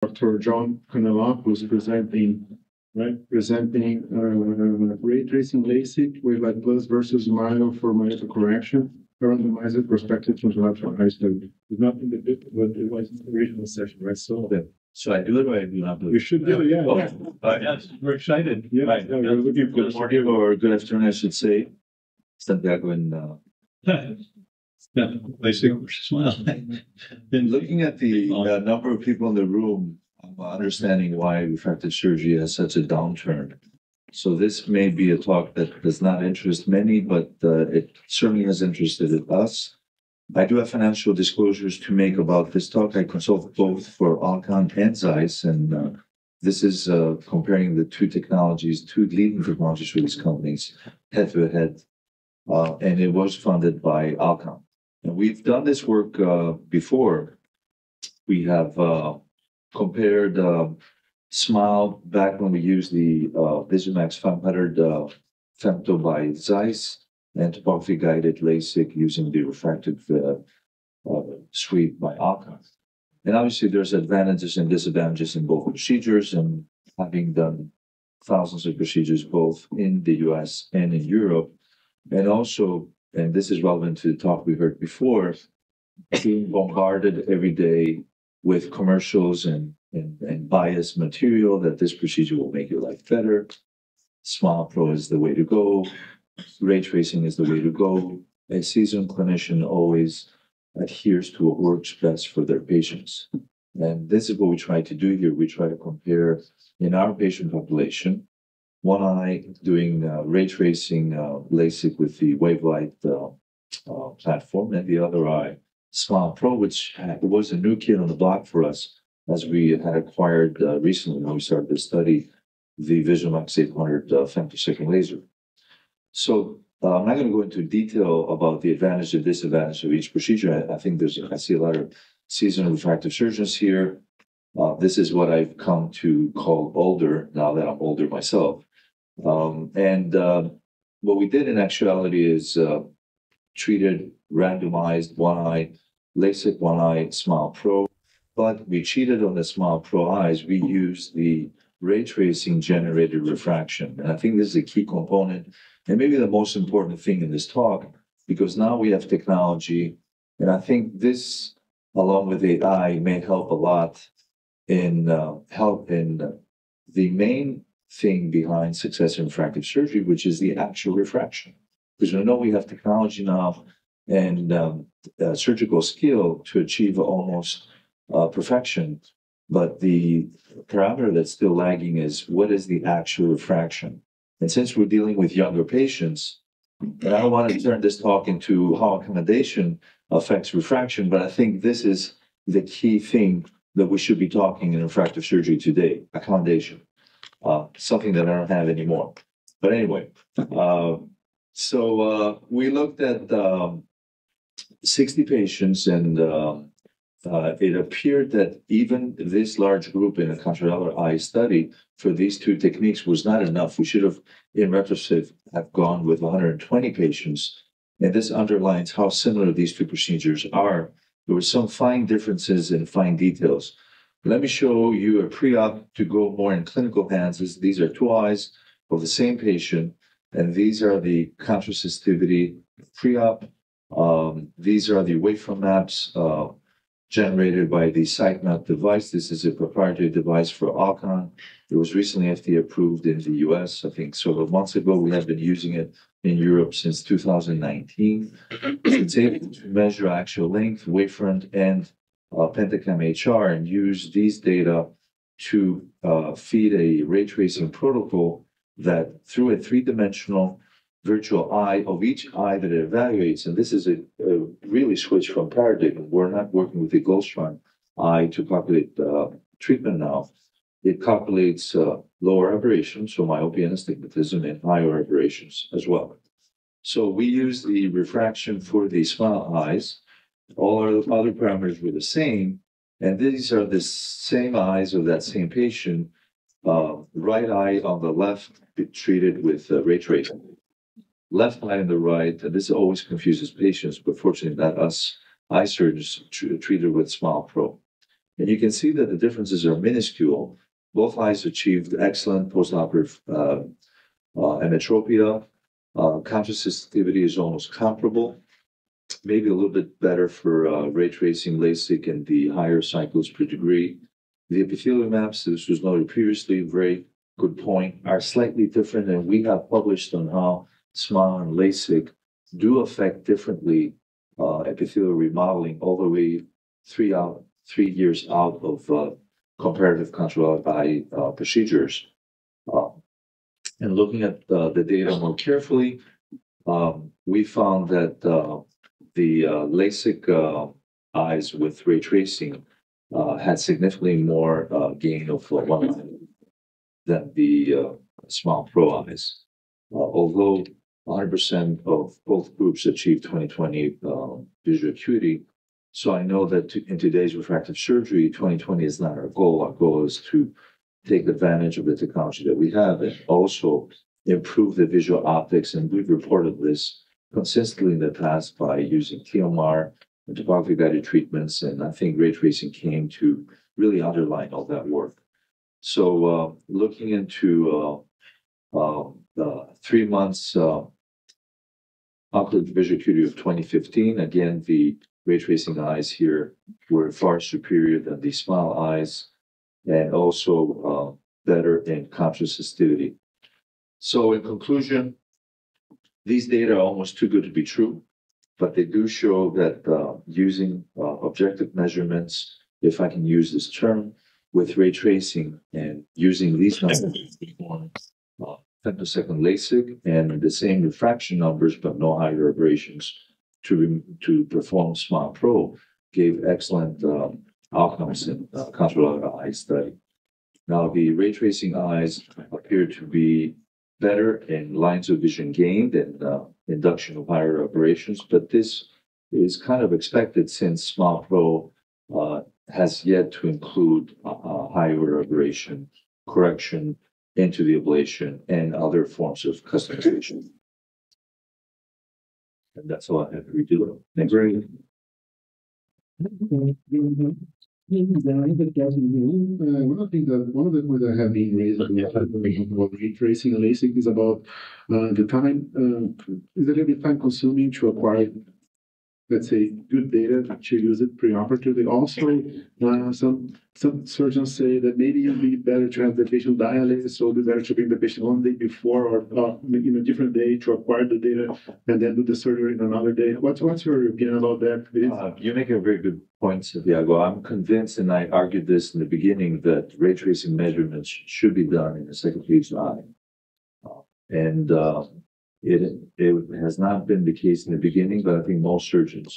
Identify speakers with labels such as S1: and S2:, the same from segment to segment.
S1: Dr. John Cannella, who's presenting ray tracing LASIK with like plus versus minus for myopic correction, randomized prospective translateral eye study. It's not in the book, but it was in the original session, right? So
S2: So I do it or I do not do it?
S1: you should do it, yeah.
S2: Yes, we're excited.
S1: Yeah,
S2: Right.
S1: yeah, we're looking
S2: Good morning or good afternoon, I should say. Santiago and
S3: LASIK versus smile.
S2: looking at the number of people in the room, I'm understanding why refractive surgery has such a downturn. So this may be a talk that does not interest many, but it certainly has interested us. I do have financial disclosures to make about this talk. I consult both for Alcon and Zeiss, and this is comparing the two technologies, two leading technologies for these companies, head to head, and it was funded by Alcon. And we've done this work before. We have compared SMILE back when we used the VisuMax 500 femto by Zeiss and topography guided LASIK using the refractive suite by Alcon. And obviously there's advantages and disadvantages in both procedures, and having done thousands of procedures both in the US and in Europe, and also, and this is relevant to the talk we heard before, being bombarded every day with commercials and biased material that this procedure will make your life better. SMILE Pro is the way to go. Ray tracing is the way to go. A seasoned clinician always adheres to what works best for their patients. And this is what we try to do here. We try to compare in our patient population, one eye doing ray tracing LASIK with the Wavelight platform, and the other eye SMILE Pro, which was a new kid on the block for us as we had acquired recently when we started to study the VisuMax 800 femtosecond laser. So I'm not going to go into detail about the advantage and disadvantage of each procedure. I think I see a lot of seasoned refractive surgeons here. This is what I've come to call older now that I'm older myself. What we did in actuality is treated, randomized one eye, LASIK one eye, SMILE Pro. But we cheated on the SMILE Pro eyes. We used the ray tracing generated refraction. And I think this is a key component and maybe the most important thing in this talk, because now we have technology. And I think this, along with AI, may help a lot in the main thing behind success in refractive surgery, which is the actual refraction. Because we know we have technology now and surgical skill to achieve almost perfection. But the parameter that's still lagging is what is the actual refraction? And since we're dealing with younger patients, and I don't want to turn this talk into how accommodation affects refraction, but I think this is the key thing that we should be talking in refractive surgery today, accommodation, something that I don't have anymore. But anyway, so we looked at 60 patients, and it appeared that even this large group in a contralateral eye study for these two techniques was not enough. We should have, in retrospect, have gone with 120 patients. And this underlines how similar these two procedures are. There were some fine differences in fine details. Let me show you a pre-op to go more in clinical hands. These are two eyes of the same patient, and these are the contrastivity pre-op. These are the wavefront maps generated by the SightMap device. This is a proprietary device for Alcon. It was recently FDA approved in the US, I think several months ago. We have been using it in Europe since 2019. It's able to measure actual length, wavefront, and pentacam HR, and use these data to feed a ray tracing protocol that through a three-dimensional virtual eye of each eye that it evaluates. And this is a really switch from paradigm. We're not working with the Goldstein eye to calculate treatment now. It calculates lower aberrations, so myopia and astigmatism, and higher aberrations as well. So we use the refraction for the SMILE eyes. All our other parameters were the same. And these are the same eyes of that same patient. Right eye on the left treated with ray tracing. Left eye on the right, and this always confuses patients, but fortunately not us eye surgeons treated with SMILE Pro. And you can see that the differences are minuscule. Both eyes achieved excellent postoperative ametropia. Conscious sensitivity is almost comparable, maybe a little bit better for ray tracing LASIK and the higher cycles per degree. The epithelial maps, this was noted previously, very good point, are slightly different, and we have published on how SMILE and LASIK do affect differently epithelial remodeling all the way 3 years out of comparative control eye procedures. And looking at the data more carefully, we found that the LASIK eyes with ray tracing had significantly more gain of 1 eye than the SMILE Pro eyes. Although 100% of both groups achieved 20/20 visual acuity, so I know that in today's refractive surgery, 20/20 is not our goal. Our goal is to take advantage of the technology that we have and also improve the visual optics. And we've reported this consistently in the past by using TMR and topography guided treatments. And I think ray tracing came to really underline all that work. So looking into 3 months outlook visual acuity of 2015, again, the ray tracing eyes here were far superior than the SMILE eyes, and also better in conscious sensitivity. So in conclusion, these data are almost too good to be true, but they do show that using objective measurements, if I can use this term, with ray tracing and using these numbers to perform femtosecond LASIK and the same refraction numbers, but no higher aberrations to perform SMILE Pro gave excellent outcomes in control eye study. Now, the ray tracing eyes appear to be better in lines of vision gained and induction of higher aberrations, but this is kind of expected since SMILE Pro has yet to include higher aberration correction into the ablation and other forms of customization. And that's all I have to redo. Thanks.
S1: Great. One of the points that have been raised about ray tracing and LASIK is about the time. Is a little bit time consuming to acquire, let's say, good data to use it preoperatively. Also, some surgeons say that maybe it'd be better to have the patient dilated, so it'd be better to bring the patient one day before or in a different day to acquire the data and then do the surgery in another day. What's your opinion about that?
S2: You make a very good point, Santiago. I'm convinced, and I argued this in the beginning, that ray tracing measurements should be done in the second patient's eye. And it has not been the case in the beginning, but I think most surgeons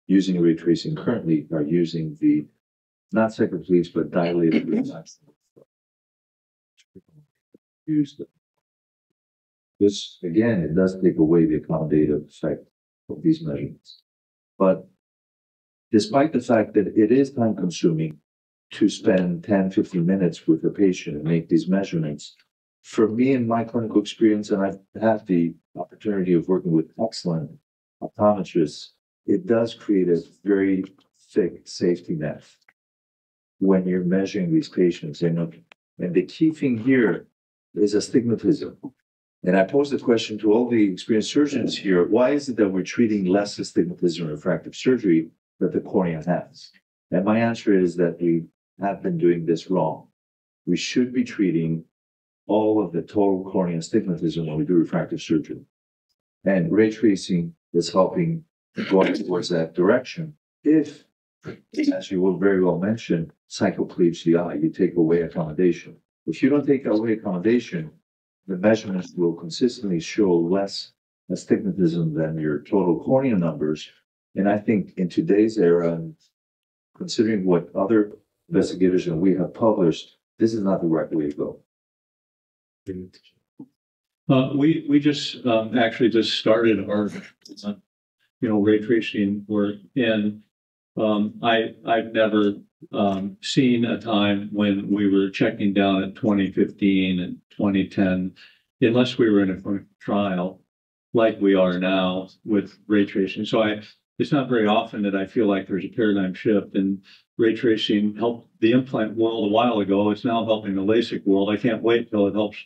S2: using ray tracing currently are using the not second pleats, but dilated refraction. Use them. This again, it does take away the accommodative effect of these measurements. But despite the fact that it is time consuming to spend 10, 15 minutes with a patient and make these measurements, for me in my clinical experience, and I've had the opportunity of working with excellent optometrists, it does create a very thick safety net when you're measuring these patients. And the key thing here is astigmatism. And I posed the question to all the experienced surgeons here, why is it that we're treating less astigmatism in refractive surgery that the cornea has? And my answer is that we have been doing this wrong. We should be treating all of the total corneal astigmatism when we do refractive surgery. And ray tracing is helping going towards that direction. If, as you will very well mention, cycloplegia the eye, you take away accommodation. If you don't take away accommodation, the measurements will consistently show less astigmatism than your total cornea numbers. And I think in today's era, considering what other investigators and we have published, this is not the right way to go.
S3: We just actually just started our ray tracing work, and I've never seen a time when we were checking down at 2015 and 2010, unless we were in a clinical trial like we are now with ray tracing. So it's not very often that I feel like there's a paradigm shift. And ray tracing helped the implant world a while ago. It's now helping the LASIK world. I can't wait till it helps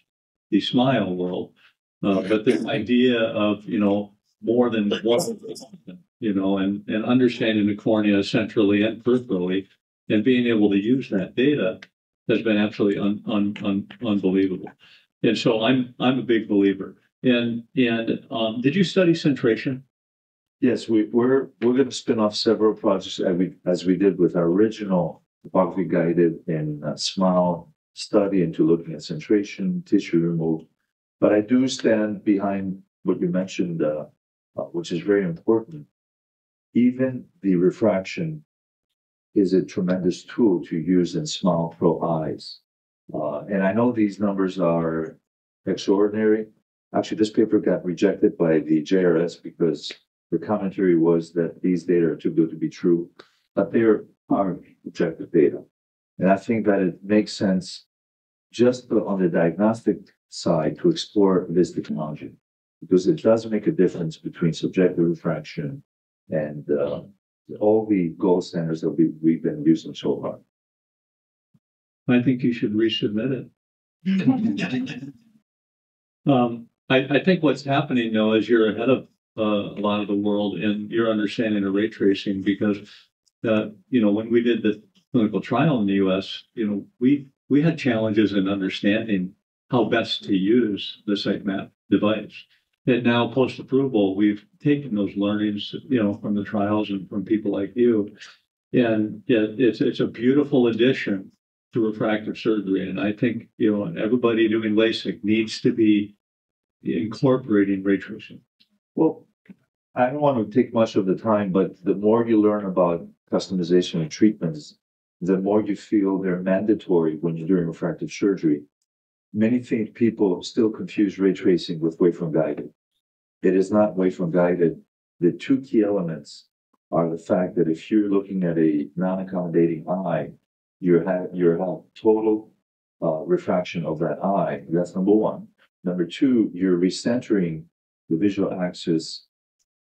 S3: the SMILE world. But the idea of, more than one, and understanding the cornea centrally and peripherally and being able to use that data has been absolutely unbelievable. And so I'm a big believer. And did you study centration?
S2: Yes, we're going to spin off several projects as we did with our original topography guided and SMILE study into looking at centration, tissue removal. But I do stand behind what you mentioned, which is very important. Even the refraction is a tremendous tool to use in SMILE Pro eyes. And I know these numbers are extraordinary. Actually, this paper got rejected by the JRS because the commentary was that these data are too good to be true, but there are objective data. And I think that it makes sense just on the diagnostic side to explore this technology, because it does make a difference between subjective refraction and all the gold standards that we've been using so far.
S3: I think you should resubmit it. I think what's happening, though, is you're ahead of a lot of the world in your understanding of ray tracing, because when we did the clinical trial in the U.S., we had challenges in understanding how best to use the sitemap device. And now, post-approval, we've taken those learnings, from the trials and from people like you, and it's a beautiful addition to refractive surgery. And I think everybody doing LASIK needs to be incorporating ray tracing.
S2: Well, I don't want to take much of the time, but the more you learn about customization of treatments, the more you feel they're mandatory when you're doing refractive surgery. Many people still confuse ray tracing with wavefront guided. It is not wavefront guided. The two key elements are the fact that if you're looking at a non-accommodating eye, you have total refraction of that eye. That's number one. Number two, you're recentering the visual axis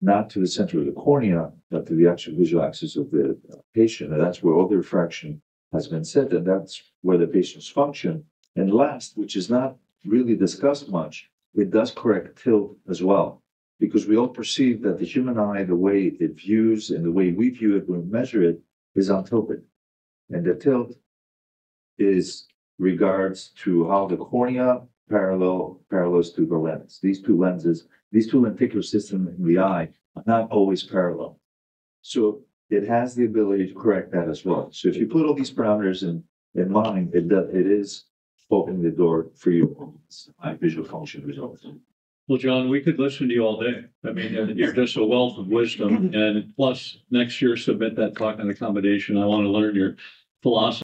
S2: not to the center of the cornea, but to the actual visual axis of the patient. And that's where all the refraction has been set, and that's where the patient's function. And last, which is not really discussed much, it does correct tilt as well, because we all perceive that the human eye, the way it views and the way we view it when we measure it, is untilted. And the tilt is regards to how the cornea parallels to the lens. These two lenticular systems in the eye are not always parallel. So it has the ability to correct that as well. So if you put all these parameters in mind, it is opening the door for you visual function results.
S3: Well, John, we could listen to you all day. I mean, you're just a wealth of wisdom. And plus, next year, submit that talk on accommodation. I want to learn your philosophy